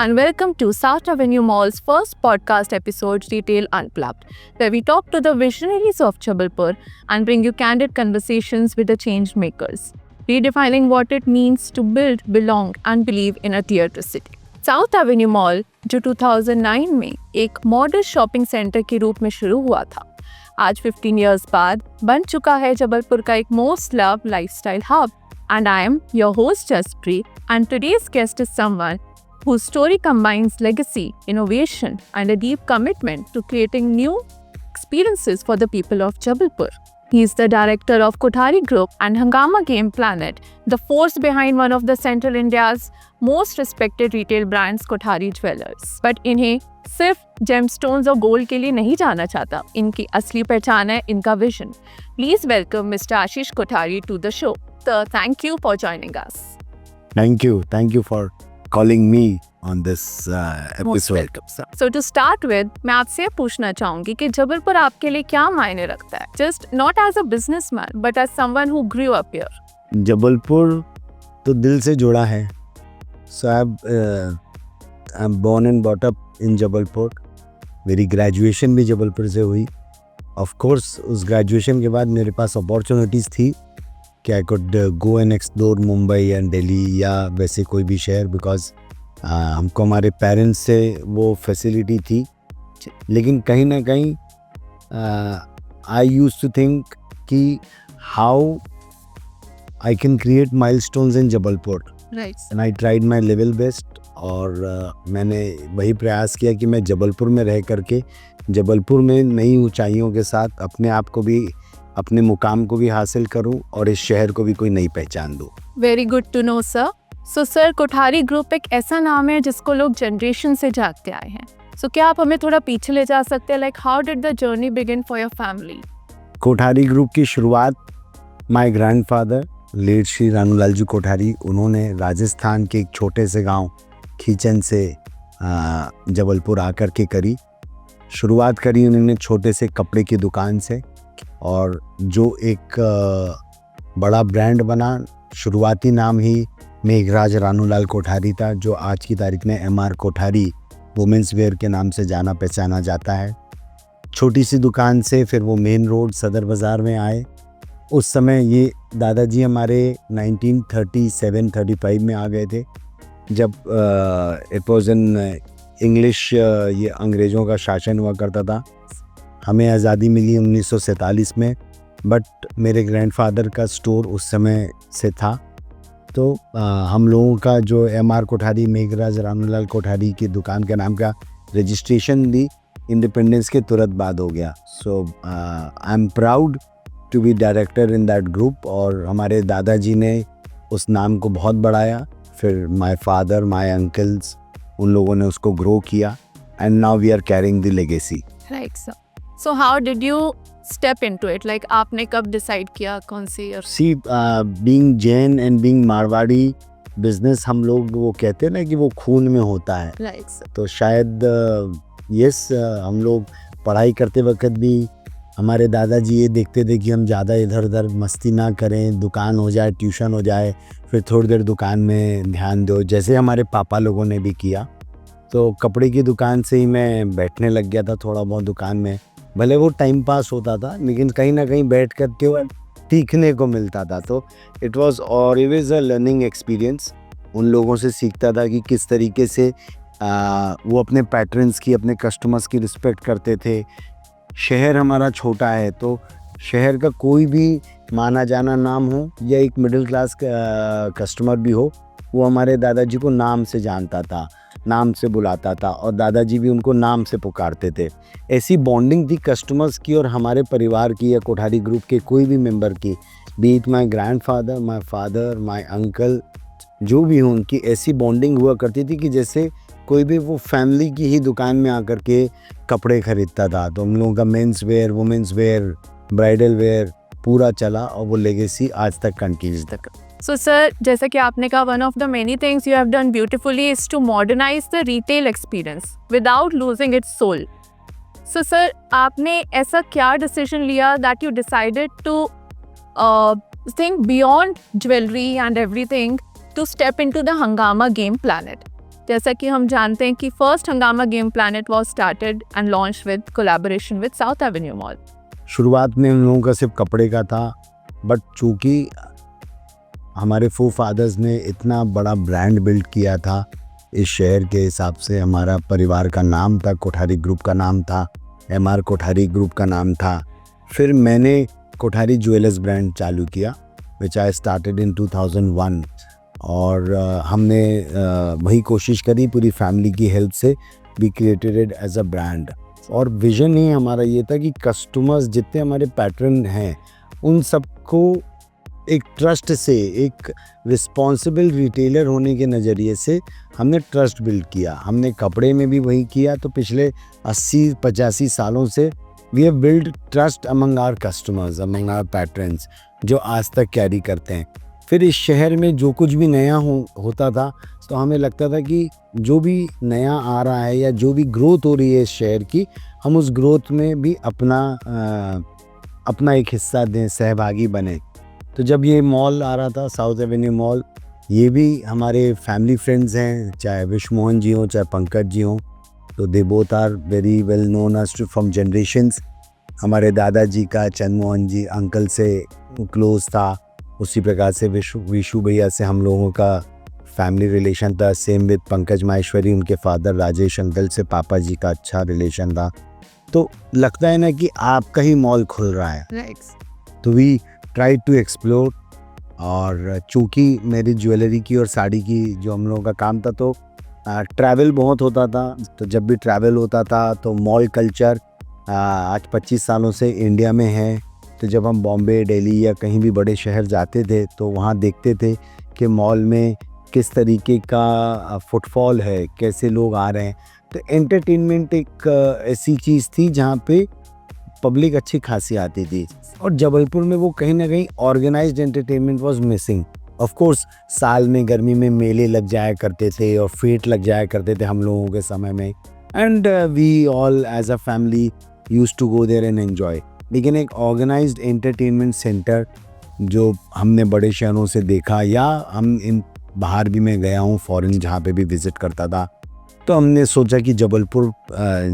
and welcome to South Avenue Mall's first podcast episode, Retail Unplugged, where we talk to the visionaries of Jabalpur and bring you candid conversations with the change makers, redefining what it means to build, belong and believe in a tier 2 city. South Avenue mall जो 2009 में एक modern shopping centre के रूप में शुरू हुआ था, आज 15 इयर्स बाद बन चुका है जबलपुर का एक most love lifestyle hub. And I am your host Jaspreet, and today's guest is someone whose story combines legacy, innovation, and a deep commitment to creating new experiences for the people of Jabalpur. He is the director of Kothari Group and Hungama Game Planet, the force behind one of the Central India's most respected retail brands, Kothari Jewellers. But इन्हें सिर्फ gemstones और gold के लिए नहीं जाना चाहता. इनकी असली पहचान है इनका vision. Please welcome Mr. Ashish Kothari to the show. So thank you for joining us. Thank you for calling me on this episode. Most welcome, sir. So to start with, मैं आपसे पूछना चाहूँगी कि जबलपुर आपके लिए क्या मायने रखता है? Just not as a businessman, but as someone who grew up here. Jabalpur तो दिल से जुड़ा है. So I'm born and brought up in Jabalpur. मेरी ग्रेजुएशन भी जबलपुर से हुई. Of course उस ग्रेजुएशन के बाद मेरे पास अपॉर्चुनिटीज़ थी कि I could go and explore Mumbai and Delhi या वैसे कोई भी शहर, बिकॉज हमको हमारे पेरेंट्स से वो फैसिलिटी थी. लेकिन कहीं ना कहीं आई यूज्ड टू थिंक कि how I can create milestones in Jabalpur, and I tried my level best. और मैंने वही प्रयास किया कि मैं जबलपुर में रह करके जबलपुर में नई ऊंचाइयों के साथ अपने आप को भी, अपने मुकाम को भी हासिल करूं और इस शहर को भी कोई नई पहचान दूं. Very good to know sir. So sir, Kothari group एक ऐसा नाम है जिसको लोग जनरेशन से जागते आए हैं. सो क्या आप हमें थोड़ा पीछे ले जा सकते हैं? Like how did the journey begin for your family? Kothari group की शुरुआत माय ग्रैंडफादर लेट श्री रानूलाल जी कोठारी, उन्होंने राजस्थान के एक छोटे से गांव खीचन से जबलपुर आकर के करी. शुरुआत करी उन्होंने छोटे से कपड़े की दुकान से, और जो एक बड़ा ब्रांड बना. शुरुआती नाम ही मेघराज रानूलाल कोठारी था, जो आज की तारीख में MR कोठारी वुमेंस वेयर के नाम से जाना पहचाना जाता है. छोटी सी दुकान से फिर वो मेन रोड सदर बाज़ार में आए. उस समय ये दादाजी हमारे 1937-35 में आ गए थे, जब इट वॉज इन इंग्लिश, ये अंग्रेज़ों का शासन हुआ करता था. हमें आज़ादी मिली 1947 में, बट मेरे ग्रैंडफादर का स्टोर उस समय से था. तो हम लोगों का जो MR कोठारी, मेघराज रानूलाल कोठारी की दुकान के नाम का रजिस्ट्रेशन भी इंडिपेंडेंस के तुरंत बाद हो गया. So I am proud to be director in that group. और हमारे दादाजी ने उस नाम को बहुत बढ़ाया. फिर माय फादर, माय अंकल्स, उन लोगों ने उसको ग्रो किया, and now we are carrying the legacy. Right sir. So how did you step into it? Like आपने कब डिसाइड किया कौन सी year? See, being Jain and being Marwari business, हम लोग वो कहते हैं ना कि वो खून में होता है. Right sir. तो शायद यस, हम लोग पढ़ाई करते वक्त भी हमारे दादाजी ये देखते थे कि हम ज़्यादा इधर उधर मस्ती ना करें, दुकान हो जाए, ट्यूशन हो जाए, फिर थोड़ी देर दुकान में ध्यान दो, जैसे हमारे पापा लोगों ने भी किया. तो कपड़े की दुकान से ही मैं बैठने लग गया था थोड़ा बहुत दुकान में. भले वो टाइम पास होता था, लेकिन कहीं ना कहीं बैठ कर के सीखने को मिलता था. तो it was always a learning experience. उन लोगों से सीखता था कि किस तरीके से वो अपने पैटर्न्स की, अपने कस्टमर्स की रिस्पेक्ट करते थे. शहर हमारा छोटा है, तो शहर का कोई भी माना जाना नाम हो या एक मिडिल क्लास कस्टमर भी हो, वो हमारे दादाजी को नाम से जानता था, नाम से बुलाता था, और दादाजी भी उनको नाम से पुकारते थे. ऐसी बॉन्डिंग थी कस्टमर्स की और हमारे परिवार की या कोठारी ग्रुप के कोई भी मेंबर की, B it my grandfather, my father, my uncle, जो भी हो, उनकी ऐसी बॉन्डिंग हुआ करती थी कि जैसे कोई भी वो फैमिली की ही दुकान में आकर के कपड़े खरीदता था. तो हम लोगों का men's wear, women's wear, bridal where पूरा चला, और वो लेगेसी आज तक कंटिन्यू तक. So sir, जैसा कि आपने कहा, one of the many things you have done beautifully is to modernize the retail experience without losing its soul. So sir, आपने ऐसा क्या decision लिया that you decided to think beyond jewelry and everything to step into the Hungama Game Planet? जैसा कि हम जानते हैं कि फर्स्ट हंगामा game planet was started and launch with collaboration with south Avenue mall. शुरुआत में उन लोगों का सिर्फ कपड़े का था, बट चूँकि हमारे फादर्स ने इतना बड़ा ब्रांड बिल्ड किया था इस शहर के हिसाब से, हमारा परिवार का नाम था, कोठारी ग्रुप का नाम था, MR कोठारी ग्रुप का नाम था। फिर मैंने कोठारी ज्वेलर्स ब्रांड चालू किया विच आई स्टार्टेड इन 2001 और हमने वही कोशिश करी पूरी फैमिली की हेल्प से, we created it as a brand. और विजन ही हमारा ये था कि कस्टमर्स जितने हमारे पैटर्न हैं उन सबको एक ट्रस्ट से, एक रिस्पॉन्सिबल रिटेलर होने के नज़रिए से हमने ट्रस्ट बिल्ड किया। हमने कपड़े में भी वही किया। तो पिछले 80-85 सालों से we have build trust among our customers, among our patrons, जो आज तक कैरी करते हैं। फिर इस शहर में जो कुछ भी नया होता था तो हमें लगता था कि जो भी नया आ रहा है या जो भी ग्रोथ हो रही है इस शहर की, हम उस ग्रोथ में भी अपना एक हिस्सा दें, सहभागी बने। तो जब ये मॉल आ रहा था, साउथ एवेन्यू मॉल, ये भी हमारे फैमिली फ्रेंड्स हैं, चाहे विश्व मोहन जी हों, चाहे पंकज जी हों, तो they both are very well known us from generations. हमारे दादाजी का चंद्रमोहन जी अंकल से क्लोज था, उसी प्रकार से विशु भैया से हम लोगों का फैमिली रिलेशन था। सेम विद पंकज माहेश्वरी, उनके फादर राजेश अंकल से पापा जी का अच्छा रिलेशन था। तो लगता है ना कि आपका ही मॉल खुल रहा है। तो वी ट्राई टू एक्सप्लोर। और चूँकि मेरी ज्वेलरी की और साड़ी की जो हम लोगों का काम था, तो ट्रैवल बहुत होता था। तो जब भी ट्रैवल होता था तो मॉल कल्चर आज 25 सालों से इंडिया में है। तो जब हम बॉम्बे, दिल्ली या कहीं भी बड़े शहर जाते थे तो वहाँ देखते थे कि मॉल में किस तरीके का फुटफॉल है, कैसे लोग आ रहे हैं। तो एंटरटेनमेंट एक ऐसी चीज़ थी जहाँ पे पब्लिक अच्छी खासी आती थी। और जबलपुर में वो कहीं ना कहीं organised entertainment was missing. Of course साल में गर्मी में मेले लग जाया करते थे और फेट लग जाया करते थे हम लोगों के समय में, and we all as a family used to go there and enjoy. लेकिन एक ऑर्गेनाइज्ड एंटरटेनमेंट सेंटर जो हमने बड़े शहरों से देखा, या हम इन बाहर भी मैं गया हूँ फॉरेन जहाँ पे भी विज़िट करता था, तो हमने सोचा कि जबलपुर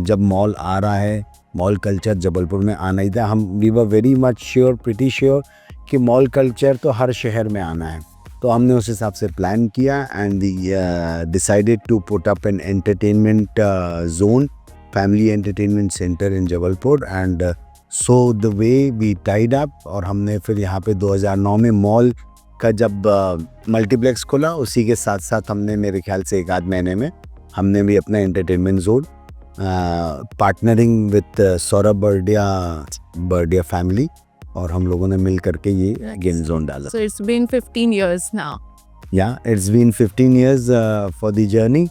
जब मॉल आ रहा है, मॉल कल्चर जबलपुर में आना ही था। हम we were very much sure, pretty sure कि मॉल कल्चर तो हर शहर में आना है। तो हमने उस हिसाब से प्लान किया and we decided to put up an entertainment zone, family entertainment centre in Jabalpur. And so the way we tied up, और हमने फिर यहाँ पे 2009 में मॉल का जब मल्टीप्लेक्स खोला, उसी के साथ साथ हमने मेरे ख्याल से 1 आध महीने में हमने भी अपना entertainment zone partnering with Saurabh Bardiya family, और हम लोगों ने मिल करके ये गेम जोन डाला। So it's been 15 years now. Yeah, it's been 15 years for the journey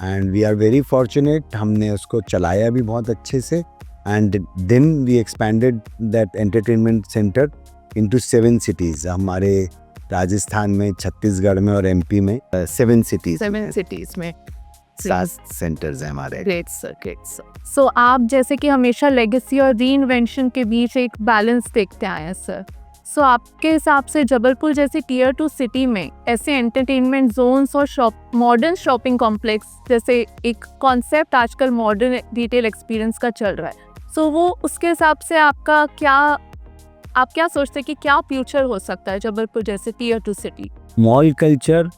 and we are very fortunate. हमने उसको चलाया भी बहुत अच्छे से, and then we expanded that entertainment center into 7 cities. हमारे राजस्थान में, छत्तीसगढ़ में और MP में 7 cities 7 cities में 7 सेंटर्स हैं हमारे। Great sir, great sir. So आप जैसे कि हमेशा लेगेसी और रीइन्वेंशन के बीच एक बैलेंस देखते आए हैं सर। सो आपके हिसाब से जबलपुर जैसे टियर 2 सिटी में ऐसे एंटरटेनमेंट जोन्स और मॉडर्न शॉपिंग कॉम्प्लेक्स जैसे एक कॉन्सेप्ट आजकल मॉडर्न रिटेल एक्सपीरियंस का चल रहा है, सो वो उसके हिसाब से आप क्या सोचते हैं कि क्या फ्यूचर हो सकता है जबलपुर जैसे टियर 2 सिटी? मॉल कल्चर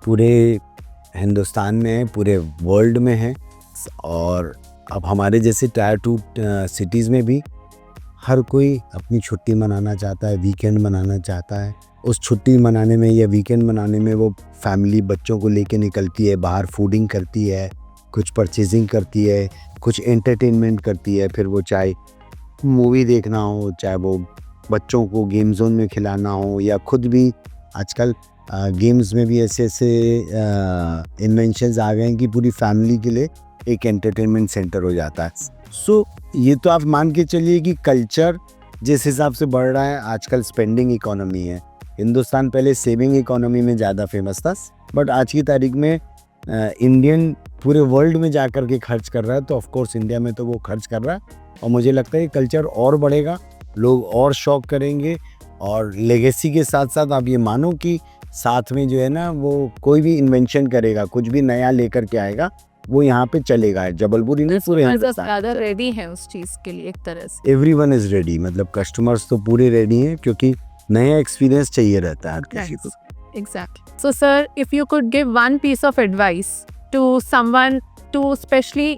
पूरे हिंदुस्तान में है, पूरे वर्ल्ड में है, और अब हमारे जैसे टायर 2 सिटीज़ में भी हर कोई अपनी छुट्टी मनाना चाहता है, वीकेंड मनाना चाहता है। उस छुट्टी मनाने में या वीकेंड मनाने में वो फैमिली बच्चों को लेके निकलती है, बाहर फूडिंग करती है, कुछ परचेजिंग करती है, कुछ एंटरटेनमेंट करती है। फिर वो चाहे मूवी देखना हो, चाहे वो बच्चों को गेम जोन में खिलाना हो, या खुद भी आजकल गेम्स में भी ऐसे इन्वेंशंस आ गए हैं कि पूरी फैमिली के लिए एक एंटरटेनमेंट सेंटर हो जाता है। सो ये तो आप मान के चलिए कि कल्चर जिस हिसाब से बढ़ रहा है, आजकल स्पेंडिंग इकोनॉमी है। हिंदुस्तान पहले सेविंग इकोनॉमी में ज़्यादा फेमस था, बट आज की तारीख में इंडियन पूरे वर्ल्ड में जा कर के खर्च कर रहा है, तो ऑफकोर्स इंडिया में तो वो खर्च कर रहा है। और मुझे लगता है कल्चर और बढ़ेगा, लोग और शौक करेंगे, और लेगेसी के साथ साथ आप ये मानो कि साथ में जो है ना वो कोई भी इन्वेंशन करेगा, कुछ भी नया लेकर के आएगा, वो यहाँ पे चलेगा। जबलपुर ही नहीं पूरे ज़्यादा रेडी है उस चीज़ के लिए एक तरह से। एवरीवन इज रेडी, मतलब कस्टमर्स तो पूरे रेडी हैं, क्योंकि नया एक्सपीरियंस चाहिए रहता है हर किसी को। Exactly. So, sir, if you could give one piece of advice to someone, to especially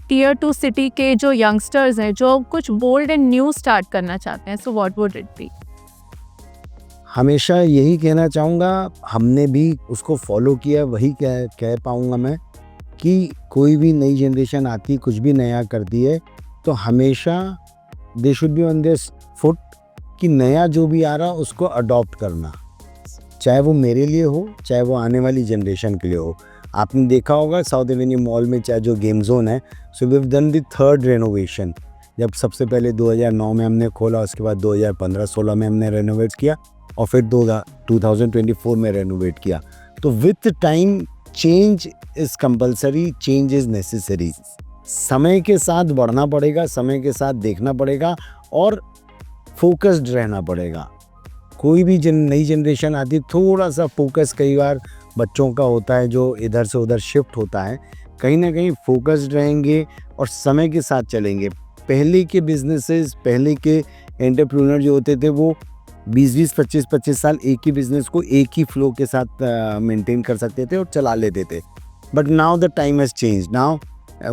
tier 2 city के जो youngsters हैं जो कुछ bold and new start करना चाहते हैं, so what would it be? हमेशा यही कहना चाहूँगा, हमने भी उसको फॉलो किया, वही कह पाऊँगा मैं कि कोई भी नई जनरेशन आती, कुछ भी नया करती है, तो हमेशा they should be on this foot कि नया जो भी आ रहा उसको अडॉप्ट करना, चाहे वो मेरे लिए हो, चाहे वो आने वाली जनरेशन के लिए हो। आपने देखा होगा साउथ एवेन्यू मॉल में चाहे जो गेम जोन है, so we have done the third renovation. जब सबसे पहले 2009 में हमने खोला, उसके बाद 2015-16 में हमने रेनोवेट किया और फिर 2024 में रेनोवेट किया। तो with time change is compulsory, change is necessary. समय के साथ बढ़ना पड़ेगा, समय के साथ देखना पड़ेगा और फोकस्ड रहना पड़ेगा। कोई भी नई जनरेशन आती, थोड़ा सा फोकस कई बार बच्चों का होता है जो इधर से उधर शिफ्ट होता है, कहीं ना कहीं फोकस्ड रहेंगे और समय के साथ चलेंगे। पहले के बिजनेसेस, पहले के एंटरप्रेन्योर जो होते थे वो 20-20, 25-25 साल एक ही बिजनेस को एक ही फ्लो के साथ मेंटेन कर सकते थे और चला लेते थे। But now the time has change, now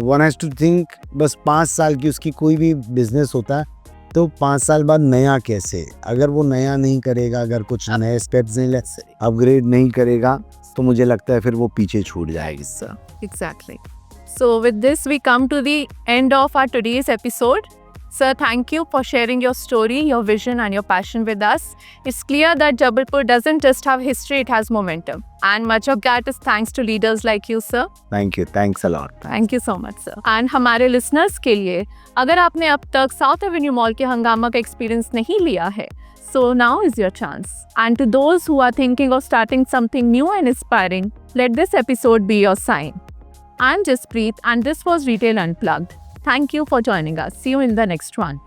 one has to think, बस 5 साल की उसकी कोई भी बिजनेस होता है तो 5 साल बाद नया कैसे, अगर वो नया नहीं करेगा, अगर कुछ नए स्टेप्स नहीं ले, अपग्रेड नहीं करेगा, तो मुझे लगता है फिर वो पीछे छूट जाएगी। Exactly. So with this we come to the end of our today's episode. Sir, thank you for sharing your story, your vision and your passion with us. It's clear that Jabalpur doesn't just have history, it has momentum. And much of that is thanks to leaders like you, sir. Thank you, thanks a lot. Thank you so much, sir. And हमारे listeners के लिए, अगर आपने अब तक south Avenue mall के हंगामा का एक्सपीरियंस नहीं लिया है, so now is your chance. And to those who are thinking of starting something new and inspiring, let this episode be your sign. I'm Jaspreet and this was Retail Unplugged. Thank you for joining us. See you in the next one.